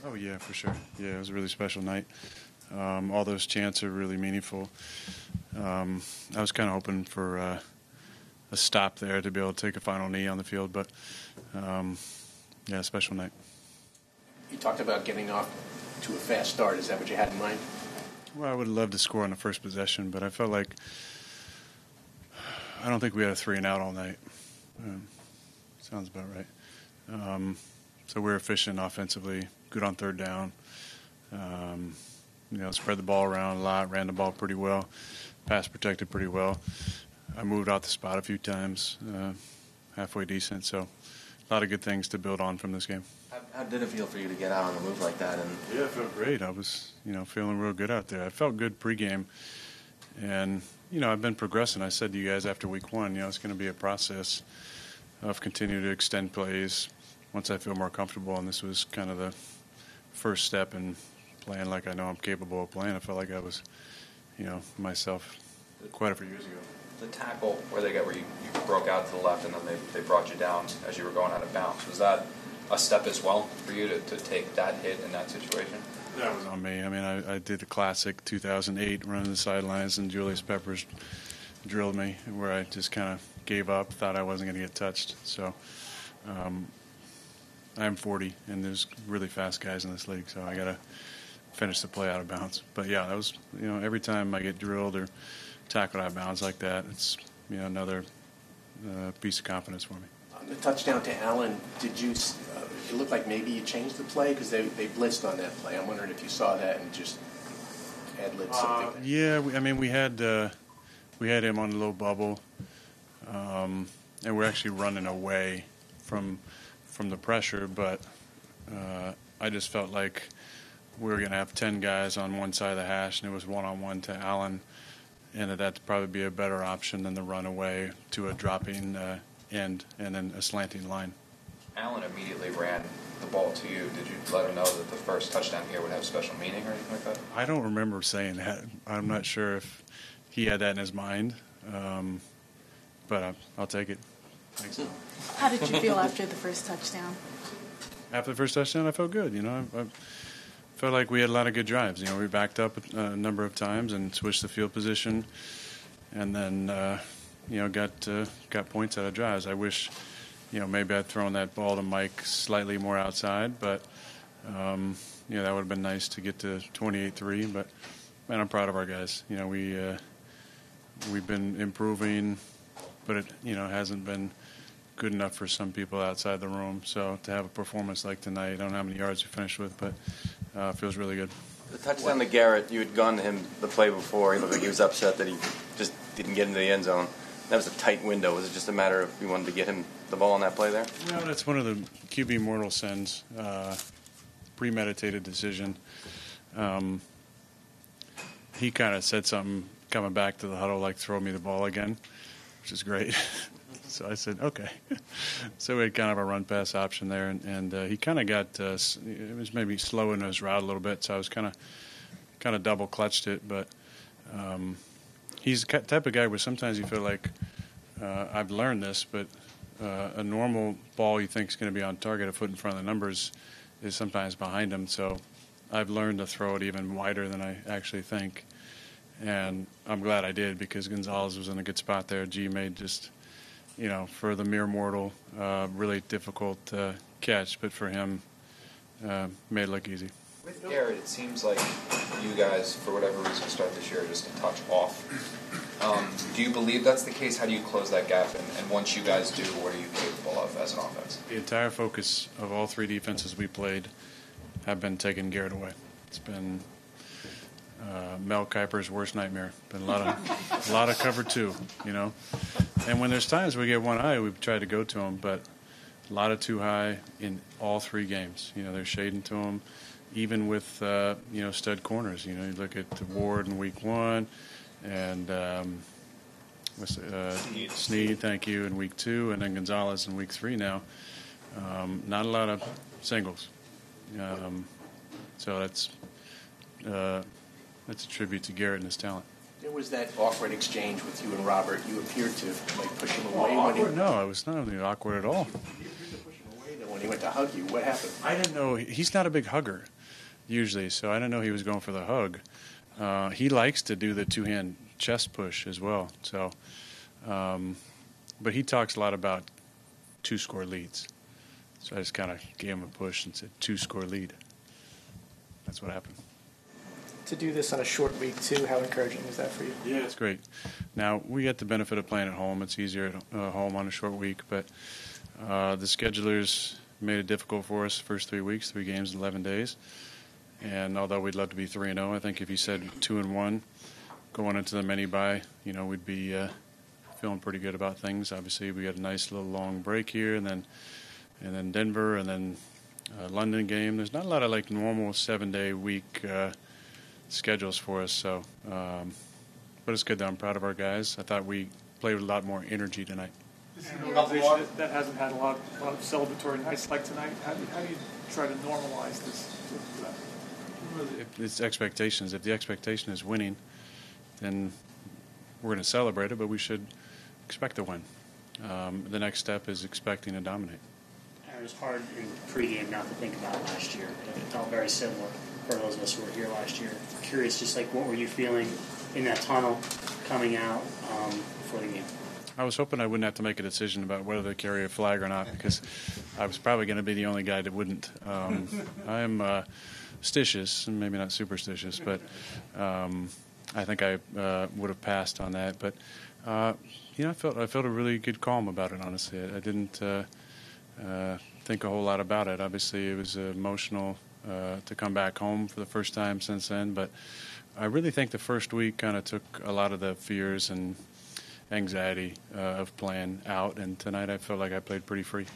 Oh, yeah, for sure. Yeah, it was a really special night. All those chants are really meaningful. I was kind of hoping for a stop there to be able to take a final knee on the field, but yeah, special night. You talked about getting off to a fast start. Is that what you had in mind? Well, I would have loved to score on the first possession, but I felt like I don't think we had a 3-and-out all night. Sounds about right. So we were efficient offensively, good on third down. Spread the ball around a lot, ran the ball pretty well, pass protected pretty well. I moved out the spot a few times, halfway decent. So a lot of good things to build on from this game. How did it feel for you to get out on the move like that? Yeah, it felt great. I was, feeling real good out there. I felt good pregame. And, I've been progressing. I said to you guys after week one, it's going to be a process of continuing to extend plays once I feel more comfortable. And this was kind of the first step in playing like I know I'm capable of playing. I felt like I was, myself quite a few years ago. The tackle where you broke out to the left and then they brought you down as you were going out of bounds, was that a step as well for you to take that hit in that situation? That was on me. I mean, I did the classic 2008 running the sidelines, and Julius Peppers drilled me where I just kind of gave up, thought I wasn't going to get touched. So I'm 40, and there's really fast guys in this league, so I got to finish the play out of bounds. But, yeah, that was, every time I get drilled or tackled out of bounds like that, it's, another piece of confidence for me. On the touchdown to Allen, did you it looked like maybe you changed the play because they blitzed on that play. I'm wondering if you saw that and just ad-libbed something. Yeah, we had him on a little bubble, and we're actually running away from the pressure, but I just felt like we were going to have 10 guys on one side of the hash, and it was one-on-one to Allen, and that'd probably be a better option than the runaway to a dropping end and then a slanting line. Allen immediately ran the ball to you. Did you let him know that the first touchdown here would have special meaning or anything like that? I don't remember saying that. I'm not sure if he had that in his mind, but I'll take it. Thanks. How did you feel after the first touchdown? After the first touchdown, I felt good. I felt like we had a lot of good drives. We backed up a number of times and switched the field position, and then got points out of drives. I wish maybe I'd thrown that ball to Mike slightly more outside, but that would have been nice to get to 28-3. But man, I'm proud of our guys. We've been improving, but it hasn't been good enough for some people outside the room. So to have a performance like tonight, I don't know how many yards we finished with, but it feels really good. The touchdown to Garrett, you had gone to him the play before. He looked like he was upset that he just didn't get into the end zone. That was a tight window. Was it just a matter of you wanted to get him the ball on that play there? No, that's one of the QB mortal sins, premeditated decision. He kind of said something coming back to the huddle like, throw me the ball again, which is great. So I said, okay. So we had kind of a run-pass option there, and he kind of got it was maybe slow in his route a little bit, so I was kind of double-clutched it. But he's the type of guy where sometimes you feel like I've learned this, but a normal ball you think is going to be on target, a foot in front of the numbers, is sometimes behind him. So I've learned to throw it even wider than I actually think. And I'm glad I did because Gonzalez was in a good spot there. G made just, for the mere mortal, really difficult catch, but for him, made it look easy. With Garrett, it seems like you guys, for whatever reason, start this year just a touch off. Do you believe that's the case? How do you close that gap? And once you guys do, what are you capable of as an offense? The entire focus of all three defenses we played have been taking Garrett away. It's been Mel Kiper's worst nightmare. Been a lot of cover two, And when there's times we get one high, we've tried to go to him, but a lot of too high in all three games. They're shading to him, even with stud corners. You look at the Ward in week 1, and Snead, thank you, in week 2, and then Gonzalez in week 3 now. Not a lot of singles. So that's a tribute to Garrett and his talent. There was that awkward exchange with you and Robert. You appeared to push him away. No, it was not really awkward at all. You appeared to push him away when He went to hug you. What happened? I didn't know. He's not a big hugger usually, so I didn't know he was going for the hug. He likes to do the two-hand chest push as well. So, but he talks a lot about 2-score leads. So I just kind of gave him a push and said 2-score lead. That's what happened. To do this on a short week, too, how encouraging is that for you? Yeah, it's great. Now, we get the benefit of playing at home. It's easier at home on a short week, but the schedulers made it difficult for us the first 3 weeks, 3 games in 11 days. And although we'd love to be 3-0, I think if you said 2-1 going into the mini-bye, we'd be feeling pretty good about things. Obviously, we had a nice little long break here, and then Denver, and then London game. There's not a lot of normal 7-day week schedules for us, so but it's good though. I'm proud of our guys. I thought we played with a lot more energy tonight. This is an organization that hasn't had a lot of celebratory nights like tonight. How do you try to normalize this? If it's expectations. If the expectation is winning, then we're going to celebrate it, but we should expect to win. The next step is expecting to dominate. It was hard in pregame not to think about last year. It felt very similar for those of us who were here last year. Curious, just what were you feeling in that tunnel coming out before the game? I was hoping I wouldn't have to make a decision about whether to carry a flag or not, because I was probably going to be the only guy that wouldn't. I am stitious, and maybe not superstitious, but I think I would have passed on that. But I felt a really good calm about it. Honestly, I didn't think a whole lot about it. Obviously, it was emotional to come back home for the first time since then. But I really think the first week kind of took a lot of the fears and anxiety of playing out. And tonight, I felt like I played pretty free.